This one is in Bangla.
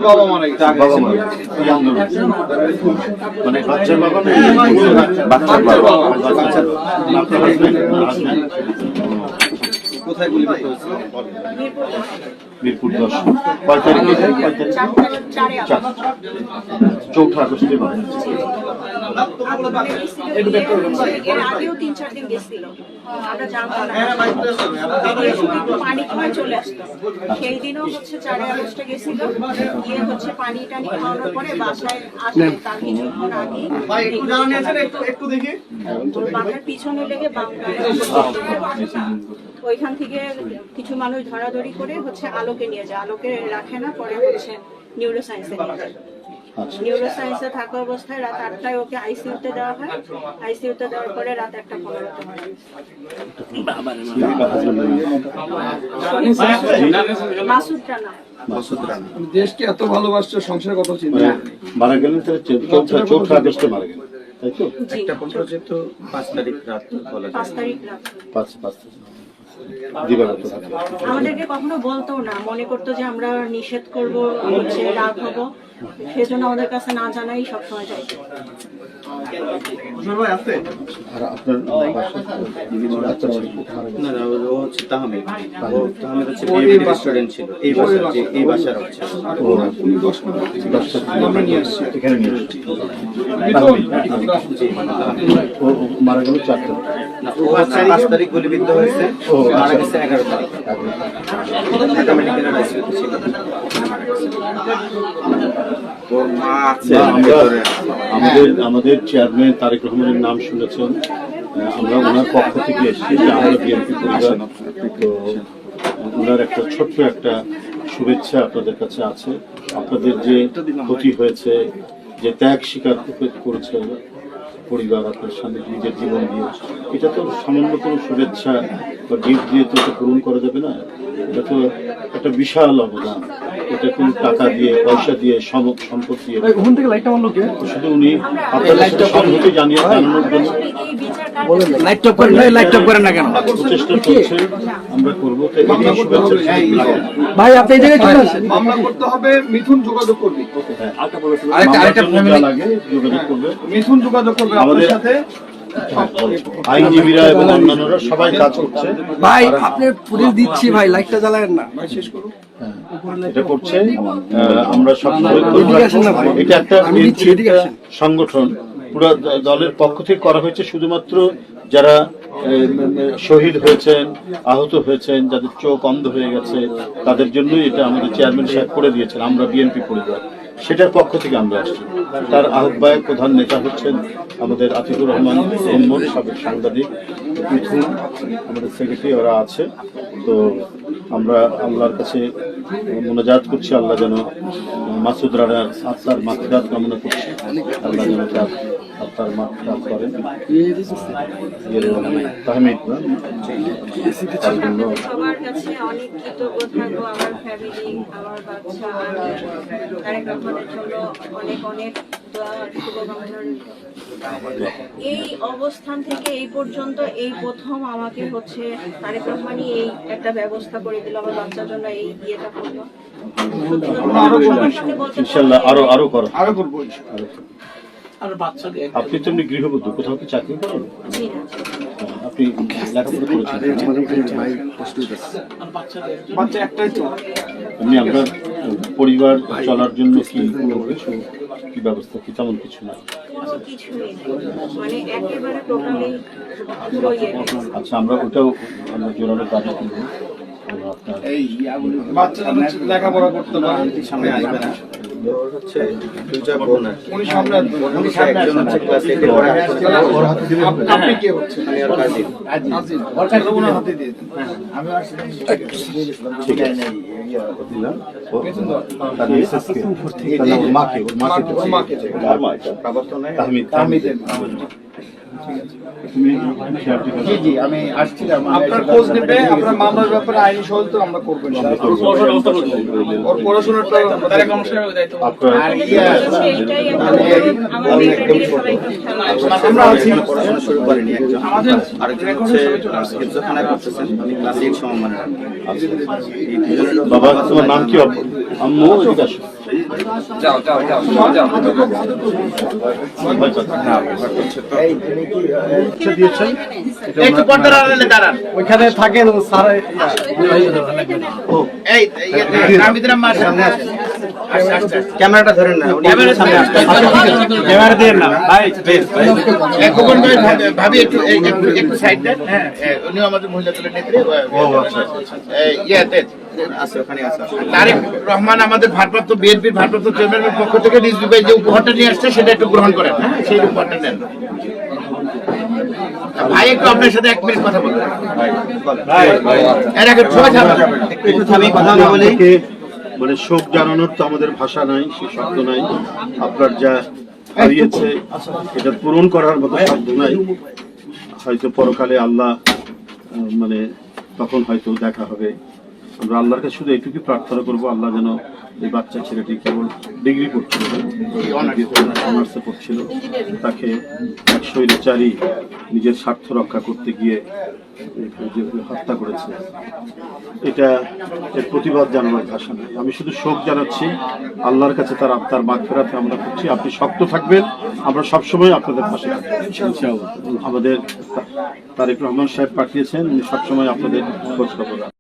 বাবা মারা গেছে বাবা মারা গেছে কি আন্দোলন মানে বাচ্চার বাবা না বাচ্চার বাবা বাচ্চার আপনার হাজবেন্ড কোথায় গুলি করতে হয়েছিল মিরপুর 10 কয় তারিখে 4 আগস্টে মারা গেছে এর আগেও 3-4 দিন গেছিল আমরা জানতাম না পানি খাওয়ায় চলে আসতো সেই দিনও হচ্ছে 4 আগস্টে গেছিল গিয়ে হচ্ছে পানি টানি খাওয়ানোর পরে বাসায় আসে তার কিছুক্ষণ আগে একটু দেখি বাসার পিছনে লেগে বাম গায়ে ওইখান থেকে কিছু মানুষ ধরাধরি করে হচ্ছে আলোকে নিয়ে যায় আলোকে রাখে না পরে হচ্ছে নিউরো সায়েন্সে নিয়ে যায় নিউরো সায়েন্সে থাকা অবস্থায় রাত 8টায় ওকে আইসিইউতে দেওয়া হয় আইসিইউতে দেওয়ার পরে রাত 1:15 মাসুদ রানা দেশকে এত ভালোবাসছে সংসার কত চিন্তা মারা গেলেন তাহলে 4 আগস্টে মারা গেলেন তাই তো একটা পনেরো যেহেতু 5 তারিখ রাত বলা যায় 5 তারিখ রাত 5 দিবাগত রাতে আমাদেরকে কখনো বলতো না মনে করতো যে আমরা নিষেধ করব হচ্ছে রাগ হবো সেজন্য আমাদের কাছে না জানাই সবসময় যাইতো ভাই আছে আর আপনার বাসা আচ্ছা না না ও হচ্ছে তাহমিদ ও তাহমিদ হচ্ছে বিএবি রেস্টুরেন্ট ছিল এই বাসার যে এই বাসার হচ্ছে উনি 10 মিনিট আমরা নিয়ে আসছি এখানে নিয়ে এসেছি ও মারা গেল 4 তারিখ না ও 5 তারিখ গুলিবিদ্ধ হয়েছে ও মারা গেছে 11 তারিখ ঢাকা মেডিকেলের আইসিইউতে ছিল ওর মা আছে আমাদের চেয়ারম্যান তারেক রহমানের নাম শুনেছেন আমরা ওনার পক্ষ থেকে এসেছি যে আমরা বিএনপি পরিবার তো ওনার একটা ছোট্ট একটা শুভেচ্ছা আপনাদের কাছে আছে আপনাদের যে ক্ষতি হয়েছে যে ত্যাগ স্বীকার করেছে পরিবার আপনার সামনে নিজের জীবন দিয়ে এটা তো সামান্য কোনো শুভেচ্ছা বা গিফট দিয়ে তো পূরণ করা যাবে না এটা তো একটা বিশাল অবদান এটা কোনো টাকা দিয়ে পয়সা দিয়ে সম্পদ দিয়ে শুধু উনি আপনাদের সম্মতি জানানোর জন্য প্রচেষ্টা চলছে আমরা করবো তো এই শুভেচ্ছা ভাই আপনি এই জায়গায় চলে আসেন মামলা করতে হবে মিথুন যোগাযোগ করবে আরেকটা ফ্যামিলি লাগে যোগাযোগ করবে মিথুন যোগাযোগ করবে আমাদের সাথে আইনজীবীরা এবং অন্যান্যরা সবাই কাজ করছে ভাই আপনি পুলিশ দিচ্ছি ভাই লাইটটা জ্বালায়েন না ভাই শেষ করুন এটা করছে আমরা সবসময় এটা একটা সংগঠন পুরো দলের পক্ষ থেকে করা হয়েছে শুধুমাত্র যারা শহীদ হয়েছেন আহত হয়েছেন যাদের চোখ অন্ধ হয়ে গেছে তাদের জন্যই এটা আমাদের চেয়ারম্যান সাহেব করে দিয়েছেন আমরা বিএনপি পরিবার সেটার পক্ষ থেকে আমরা আসছি তার আহ্বায়ক প্রধান নেতা হচ্ছেন আমাদের আতিকুর রহমান মোহাম্মদ সাবেক সাংবাদিক মিথুন আমাদের সেক্রেটারি ওরা আছে তো আমরা আল্লাহর কাছে মোনাজাত করছি আল্লাহ যেন মাসুদ রানার আত্মার মাগফিরাত কামনা করছি আল্লাহ যেন তার আত্মার মাগফিরাত করেন তাহমিদ না সবার কাছে অনেক কৃতজ্ঞ থাকবো আমার ফ্যামিলি আমার বাচ্চা তারেক রহমানের জন্য অনেক অনেক দোয়া শুভকামনা এই অবস্থান থেকে এই পর্যন্ত এই প্রথম আমাকে হচ্ছে তারেক রহমানই এই একটা ব্যবস্থা করে দিল আমার বাচ্চার জন্য এই বিয়েটা করলো ইনশাআল্লাহ আরো করো আরো করবো আপনি তো এমনি গৃহবধূ কোথাও কি চাকরি করেন আপনি লেখাপড়া করেছেন বাচ্চা একটাই তো এমনি আপনার পরিবার চলার জন্য কি কোনো কিছু কি ব্যবস্থা কি তেমন কিছু না কোনো কিছুই নেই মানে একেবারে টোটালি পুরো আচ্ছা আমরা ওটাও আমরা জোরালো দাবি করবো আপনার বাচ্চা লেখাপড়া করতে পারে সামনে আসবে না ওর হচ্ছে দুইটা বোন আছে উনি সামনে উনি একজন হচ্ছে ক্লাস 8 এ পড়ে আপনি কে হচ্ছে আমি আর কাজিন আজিজ ওর কাছে ওনার হাতে দিয়ে দিন আমি আর ঠিক আছে দিলাম তার মিসেসকে ওর মাকে ওর মাকে আর মা এটা প্রবর্তনে তাহমিদ তুমি জি জি আমি আসছিলাম আপনার খোঁজ নেবে আপনার মামলার ব্যাপারে আইনি সহায়তা আমরা করবো ওর পড়াশোনাটা তারেক রহমানের দায়িত্ব আপনার এইটাই আমাদের আমরা আছি পড়াশোনা শুরু করেনি একজন আরেকজন হচ্ছে হিফজখানায় পড়তেছেন আমি ক্লাস 8 সমমানের বাবা তোমার নাম কি আম্মু এদিকে আসো যাও যাও যাও যাও দিয়েছেন একটু পর্দার আড়ালে দাঁড়ান। ওইখানে থাকেন স্যার। ক্যামেরাটা ধরেন না, ক্যামেরার সামনে আসতে ক্যামেরা দিয়ে না ভাই। খোকন ভাই ভাবি একটু একটু সাইড দেন। হ্যাঁ উনিও আমাদের মহিলা দলের নেত্রী। ইয়াতে আছে, ওখানে আছে। তারেক রহমান আমাদের ভারপ্রাপ্ত বিএনপির ভারপ্রাপ্ত চেয়ারম্যানের পক্ষ থেকে রিজভী ভাই যে উপহারটা নিয়ে আসছে সেটা একটু গ্রহণ করেন। হ্যাঁ সেই উপহারটা নেন। ভাই একটু আপনার সাথে 1 মিনিট কথা বলবেন। এর আগে সবাই থামবেন। একটু থামি, কথা না বলে। আপনাকে মানে শোক জানানোর তো আমাদের ভাষা নাই, সে শব্দ নাই। আপনার যা হারিয়েছে এটা পূরণ করার মতো শব্দ নাই। হয়তো পরকালে আল্লাহ মানে তখন হয়তো দেখা হবে। আমরা আল্লাহর কাছে শুধু এইটুকু প্রার্থনা করবো, আল্লাহ যেন এই বাচ্চা ছেলেটি কেবল ডিগ্রি পড়ছিল, অনার্সে পড়ছিল, তাকে এক স্বৈরাচারী নিজের স্বার্থ রক্ষা করতে গিয়ে হত্যা করেছে। এটা এর প্রতিবাদ জানানোর ভাষা নাই। আমি শুধু শোক জানাচ্ছি, আল্লাহর কাছে তার আত্মার মাগফিরাত কামনা করছি। আপনি শক্ত থাকবেন, আমরা সবসময় আপনাদের পাশে থাকবো ইনশাআল্লাহ। আমাদের তারেক রহমান সাহেব পাঠিয়েছেন, উনি সবসময় আপনাদের খোঁজ খবর রাখবেন।